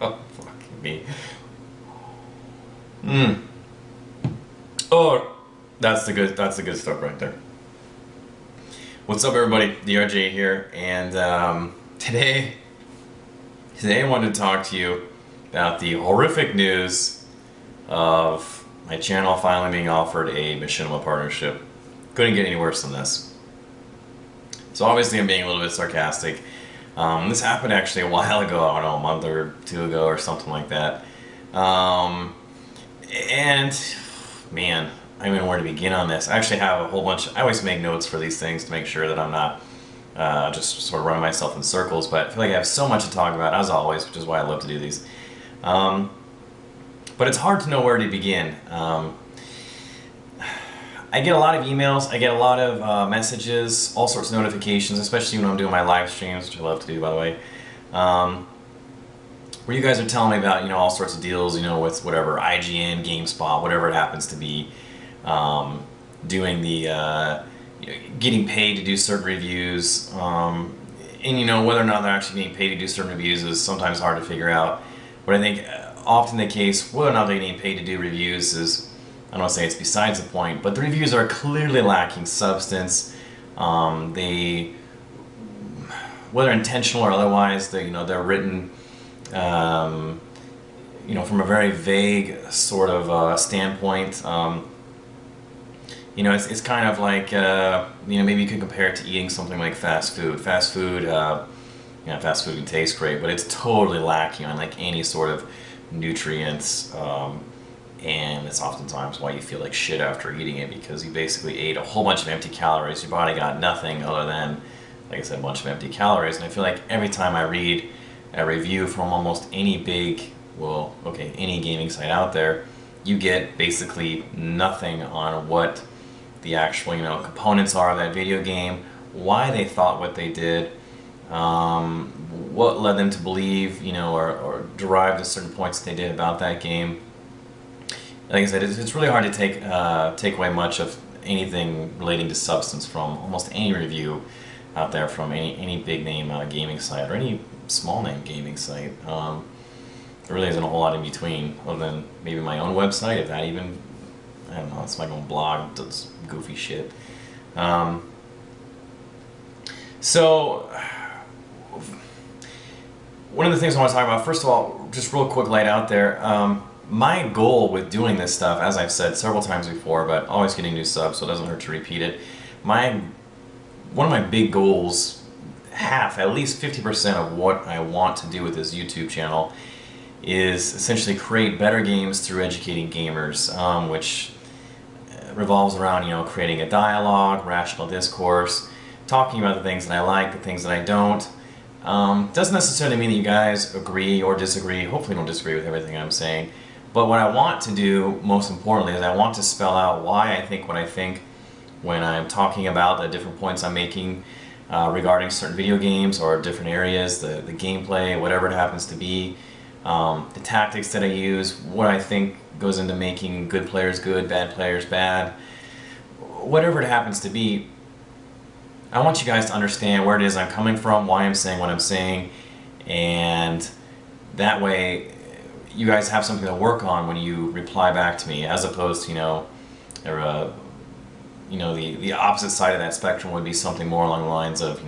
Oh, fuck me. Oh, that's the good stuff right there. What's up, everybody? DRJ here, and today I wanted to talk to you about the horrific news of my channel finally being offered a machinima partnership. Couldn't get any worse than this. So obviously I'm being a little bit sarcastic. This happened actually a while ago, I don't know, a month or two ago or something like that. And man, I don't even know where to begin on this. I actually have a whole bunch. I always make notes for these things to make sure that I'm not just sort of running myself in circles. But I feel like I have so much to talk about, as always, which is why I love to do these. But it's hard to know where to begin. I get a lot of emails, I get a lot of messages, all sorts of notifications, especially when I'm doing my live streams, which I love to do, by the way, where you guys are telling me about, all sorts of deals, with whatever, IGN, GameSpot, whatever it happens to be, doing the, getting paid to do certain reviews, and whether or not they're actually getting paid to do certain reviews is sometimes hard to figure out. But I think often the case, whether or not they're getting paid to do reviews is, I don't want to say it's besides the point, but the reviews are clearly lacking substance. They, whether intentional or otherwise, they're written, from a very vague sort of standpoint. It's kind of like, maybe you could compare it to eating something like fast food. Fast food can taste great, but it's totally lacking on like any sort of nutrients. And it's oftentimes why you feel like shit after eating it, because you basically ate a whole bunch of empty calories. Your body got nothing other than, like I said, a bunch of empty calories. And I feel like every time I read a review from almost any any gaming site out there, you get basically nothing on what the actual, components are of that video game, why they thought what they did, what led them to believe, or derive to certain points that they did about that game. Like I said, it's really hard to take away much of anything relating to substance from almost any review out there from any big name gaming site or any small name gaming site. There really isn't a whole lot in between, other than maybe my own website, if that even. I don't know, it's my own blog, does goofy shit. So, one of the things I want to talk about, first of all, just real quick laid out there, my goal with doing this stuff, as I've said several times before, but always getting new subs, so it doesn't hurt to repeat it. One of my big goals, at least 50% of what I want to do with this YouTube channel, is essentially create better games through educating gamers, which revolves around, creating a dialogue, rational discourse, talking about the things that I like, the things that I don't. Doesn't necessarily mean that you guys agree or disagree. Hopefully you don't disagree with everything I'm saying. But what I want to do, most importantly, is I want to spell out why I think what I think when I'm talking about the different points I'm making regarding certain video games or different areas, the gameplay, whatever it happens to be, the tactics that I use, what I think goes into making good players good, bad players bad, whatever it happens to be. I want you guys to understand where it is I'm coming from, why I'm saying what I'm saying, and that way you guys have something to work on when you reply back to me, as opposed to, the opposite side of that spectrum would be something more along the lines of,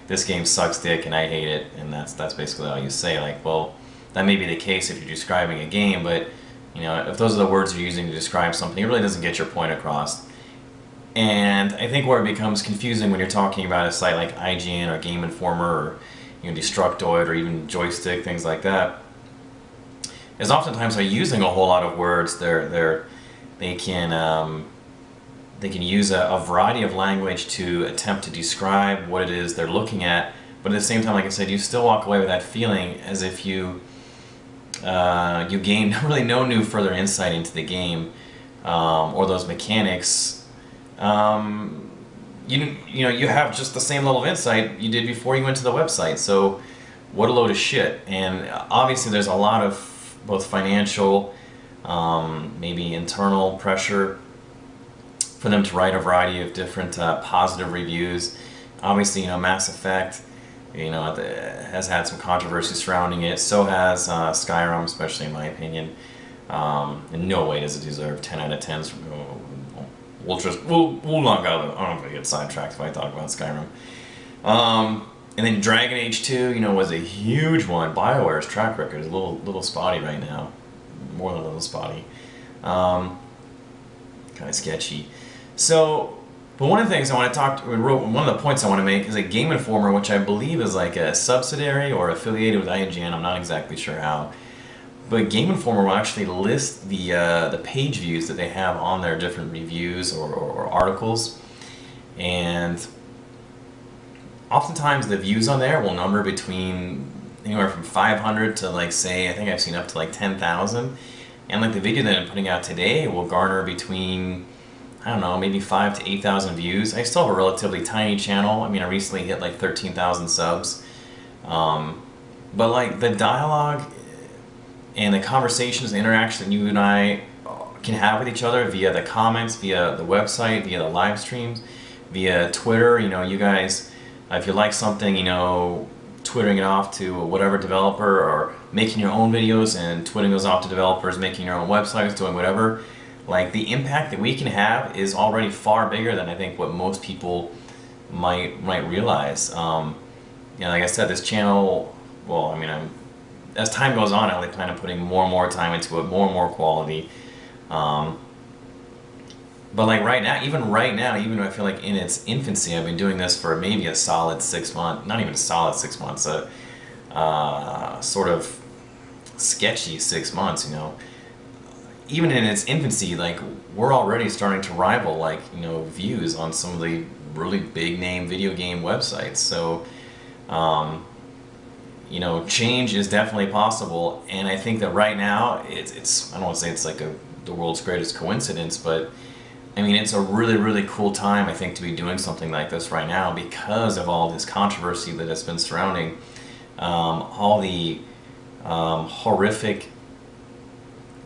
this game sucks dick and I hate it, and that's basically all you say. Like, well, that may be the case if you're describing a game, but, if those are the words you're using to describe something, it really doesn't get your point across. And I think where it becomes confusing when you're talking about a site like IGN or Game Informer or Destructoid or even Joystick, things like that, is oftentimes by using a whole lot of words, they can use a variety of language to attempt to describe what it is they're looking at, but at the same time, like I said, you still walk away with that feeling as if you gain really no new further insight into the game or those mechanics. You have just the same level of insight you did before you went to the website. So what a load of shit. And obviously there's a lot of both financial, maybe internal pressure for them to write a variety of different positive reviews. Obviously, Mass Effect You know, has had some controversy surrounding it. So has Skyrim, especially in my opinion. In no way does it deserve 10 out of 10s. We'll not go. I don't know if I get sidetracked if I talk about Skyrim. And then Dragon Age 2, you know, was a huge one. BioWare's track record is a little spotty right now, more than a little spotty. Kind of sketchy. So, but one of the things I want to one of the points I want to make is a Game Informer, which I believe is like a subsidiary or affiliated with IGN. I'm not exactly sure how. But Game Informer will actually list the page views that they have on their different reviews or articles, and oftentimes the views on there will number between anywhere from 500 to, like, say, I think I've seen up to like 10,000, and like the video that I'm putting out today will garner between, I don't know, maybe 5,000 to 8,000 views. I still have a relatively tiny channel. I mean, I recently hit like 13,000 subs, but like the dialogue and the conversations, the interaction that you and I can have with each other via the comments, via the website, via the live streams, via Twitter. You know, you guys, if you like something, you know, twittering it off to whatever developer, or making your own videos and twitting those off to developers, making your own websites, doing whatever. Like, the impact that we can have is already far bigger than I think what most people might realize. You know, like I said, this channel, well, I mean, as time goes on, I really plan on putting more and more time into it, more and more quality. But like right now, even though I feel like in its infancy, I've been doing this for maybe a solid 6 months, not even a solid 6 months, sort of sketchy 6 months, you know. Even in its infancy, like, we're already starting to rival, like, you know, views on some of the really big name video game websites. So, you know, change is definitely possible, and I think that right now it's I don't want to say it's like the world's greatest coincidence, but I mean, it's a really cool time, I think, to be doing something like this right now because of all this controversy that has been surrounding all the horrific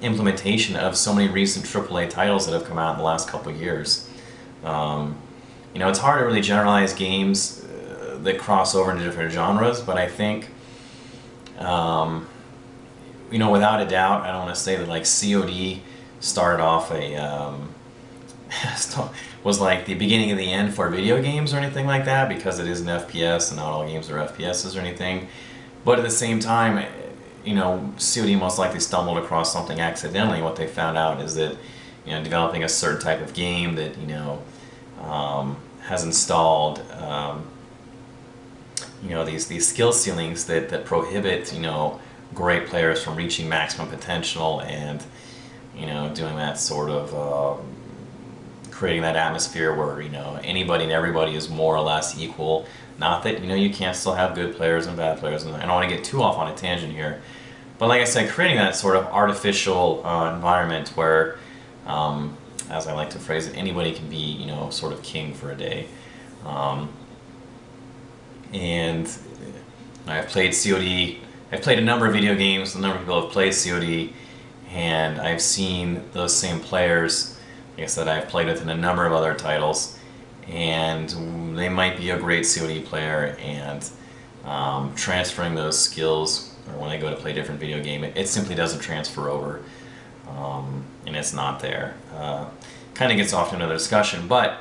implementation of so many recent AAA titles that have come out in the last couple of years. You know, it's hard to really generalize games that cross over into different genres, but I think, you know, without a doubt, I don't want to say that like COD started off was like the beginning of the end for video games or anything like that, because it is an FPS and not all games are FPSs or anything. But at the same time, you know, COD most likely stumbled across something accidentally. What they found out is that, you know, developing a certain type of game that, you know, has installed, you know, these skill ceilings that prohibit, you know, great players from reaching maximum potential and, you know, doing that sort of, creating that atmosphere where, you know, anybody and everybody is more or less equal. Not that, you know, you can't still have good players and bad players, and I don't want to get too off on a tangent here. But like I said, creating that sort of artificial environment where, as I like to phrase it, anybody can be, you know, sort of king for a day. And I've played COD, I've played a number of video games, a number of people have played COD, and I've seen those same players, like I said, I've played with in a number of other titles, and they might be a great COD player, and transferring those skills, or when they go to play a different video game, it simply doesn't transfer over, and it's not there. Kind of gets off to another discussion, but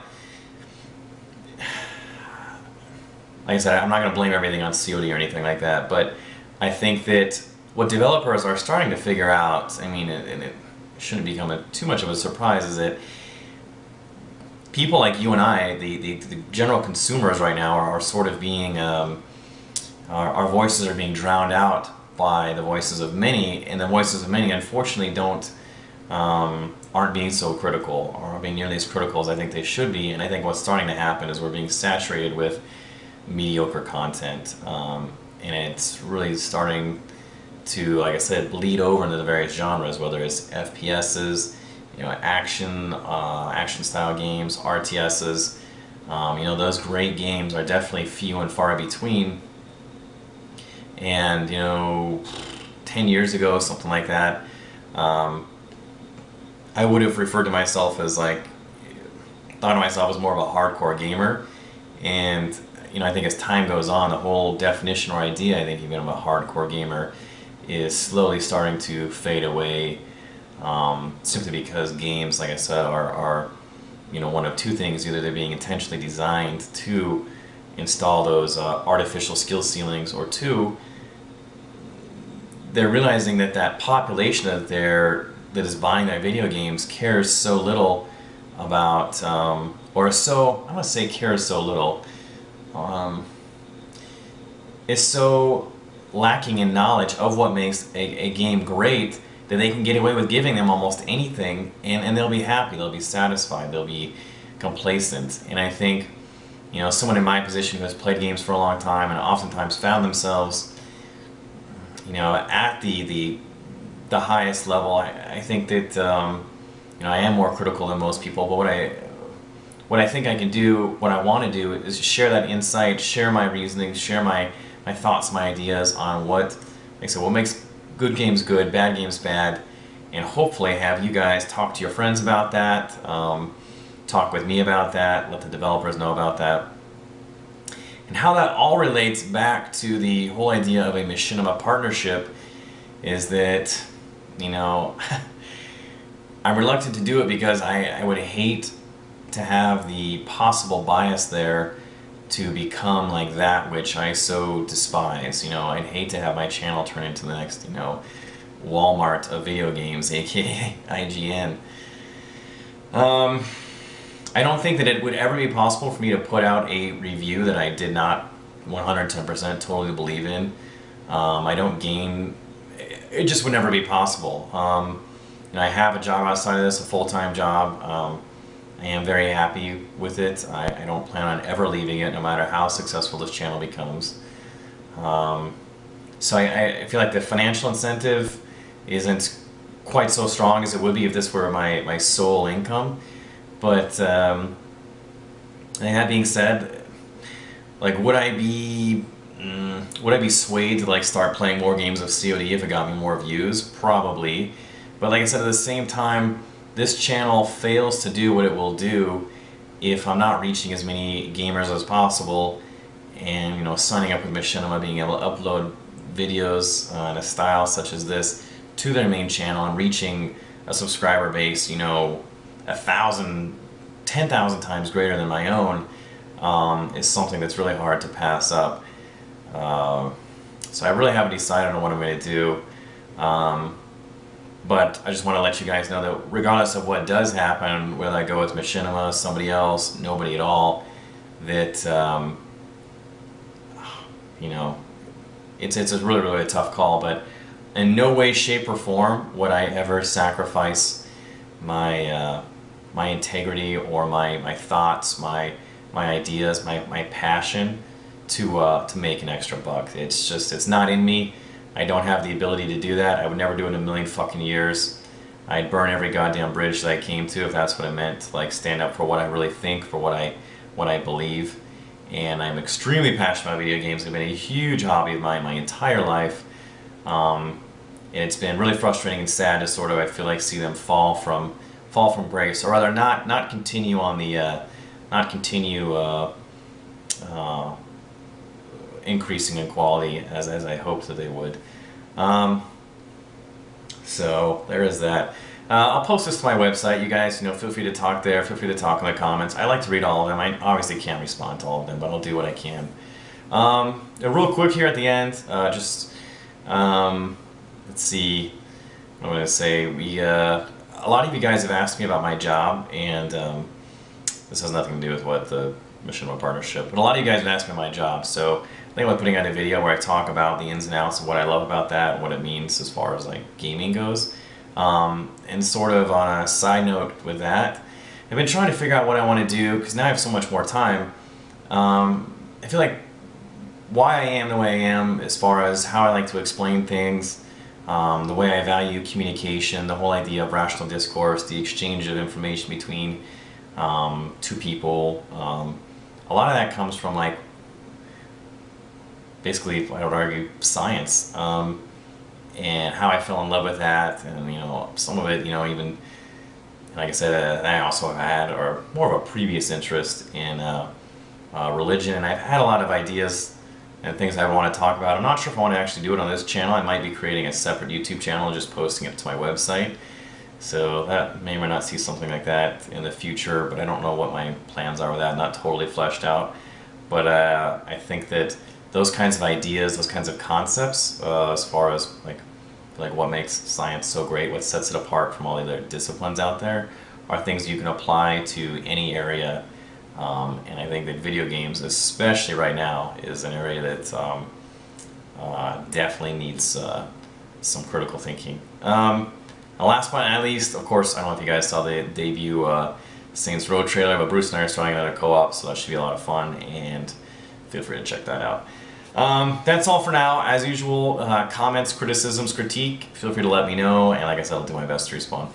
like I said, I'm not going to blame everything on COD or anything like that, but I think that what developers are starting to figure out, I mean, and it shouldn't become too much of a surprise, is that people like you and I, the general consumers right now, are sort of being, our voices are being drowned out by the voices of many, and the voices of many, unfortunately, aren't being so critical, or aren't being nearly as critical as I think they should be. And I think what's starting to happen is we're being saturated with mediocre content, and it's really starting to, like I said, bleed over into the various genres, whether it's FPSs, you know, action style games, RTSs. You know, those great games are definitely few and far between. And, you know, 10 years ago, something like that, I would have referred to myself as, like, thought of myself as more of a hardcore gamer. And, you know, I think as time goes on, the whole definition or idea, I think even of a hardcore gamer, is slowly starting to fade away, simply because games, like I said, are you know, one of two things: either they're being intentionally designed to install those artificial skill ceilings, or two, they're realizing that that population that is buying their video games cares so little about, or so, I'm gonna say cares so little, is so lacking in knowledge of what makes a game great, that they can get away with giving them almost anything, and they'll be happy, they'll be satisfied, they'll be complacent. And I think, you know, someone in my position who has played games for a long time and oftentimes found themselves, you know, at the highest level, I think that, you know, I am more critical than most people, but what I think I can do, what I want to do, is share that insight, share my reasoning, share my thoughts, my ideas on what, like I said, what makes good games good, bad games bad, and hopefully have you guys talk to your friends about that, talk with me about that, let the developers know about that. And how that all relates back to the whole idea of a machinima partnership is that, you know, I'm reluctant to do it because I would hate to have the possible bias there to become like that which I so despise. You know, I'd hate to have my channel turn into the next, you know, Walmart of video games, aka IGN. I don't think that it would ever be possible for me to put out a review that I did not 110% totally believe in. I don't gain, it just would never be possible. You know, I have a job outside of this, a full-time job. I am very happy with it. I don't plan on ever leaving it, no matter how successful this channel becomes. So I feel like the financial incentive isn't quite so strong as it would be if this were my sole income. But that being said, like, would I be swayed to like start playing more games of COD if it got me more views? Probably. But like I said, at the same time, this channel fails to do what it will do if I'm not reaching as many gamers as possible, and, you know, signing up with Machinima, being able to upload videos in a style such as this to their main channel and reaching a subscriber base, you know, 1,000, 10,000 times greater than my own, is something that's really hard to pass up. So I really haven't decided on what I'm going to do. But I just want to let you guys know that regardless of what does happen, whether I go with Machinima, somebody else, nobody at all, that, you know, it's a really, really tough call, but in no way, shape, or form would I ever sacrifice my my integrity or my thoughts, my ideas, my passion to make an extra buck. It's just, it's not in me. I don't have the ability to do that. I would never do it in a million fucking years. I'd burn every goddamn bridge that I came to if that's what it meant. Like, stand up for what I really think, for what I believe. And I'm extremely passionate about video games. They've been a huge hobby of mine my entire life. And it's been really frustrating and sad to sort of, I feel like, see them fall from grace, or rather not continue on the increasing in quality as I hoped that they would. So there is that. I'll post this to my website. You guys, you know, feel free to talk there. Feel free to talk in the comments. I like to read all of them. I obviously can't respond to all of them, but I'll do what I can. Real quick here at the end, let's see. What I'm going to say. A lot of you guys have asked me about my job, and this has nothing to do with what the Machinima partnership, but a lot of you guys have asked me about my job, so I think I'm putting out a video where I talk about the ins and outs of what I love about that, what it means as far as like gaming goes. And sort of on a side note with that, I've been trying to figure out what I want to do, because now I have so much more time. I feel like why I am the way I am, as far as how I like to explain things, the way I value communication, the whole idea of rational discourse, the exchange of information between two people. A lot of that comes from, like, basically, I would argue, science, and how I fell in love with that, and, you know, some of it, you know, even, like I said, I also had, or more of a previous interest in religion, and I've had a lot of ideas and things I want to talk about. I'm not sure if I want to actually do it on this channel. I might be creating a separate YouTube channel and just posting it to my website. So that may or may not see something like that in the future, but I don't know what my plans are with that. Not totally fleshed out. But I think that those kinds of ideas, those kinds of concepts, as far as like what makes science so great, what sets it apart from all the other disciplines out there, are things you can apply to any area. And I think that video games, especially right now, is an area that definitely needs some critical thinking. The last but not least, of course, I don't know if you guys saw the debut Saints Row trailer, but Bruce and I are starting another co-op, so that should be a lot of fun, and feel free to check that out. That's all for now. As usual, comments, criticisms, critique, feel free to let me know, and like I said, I'll do my best to respond.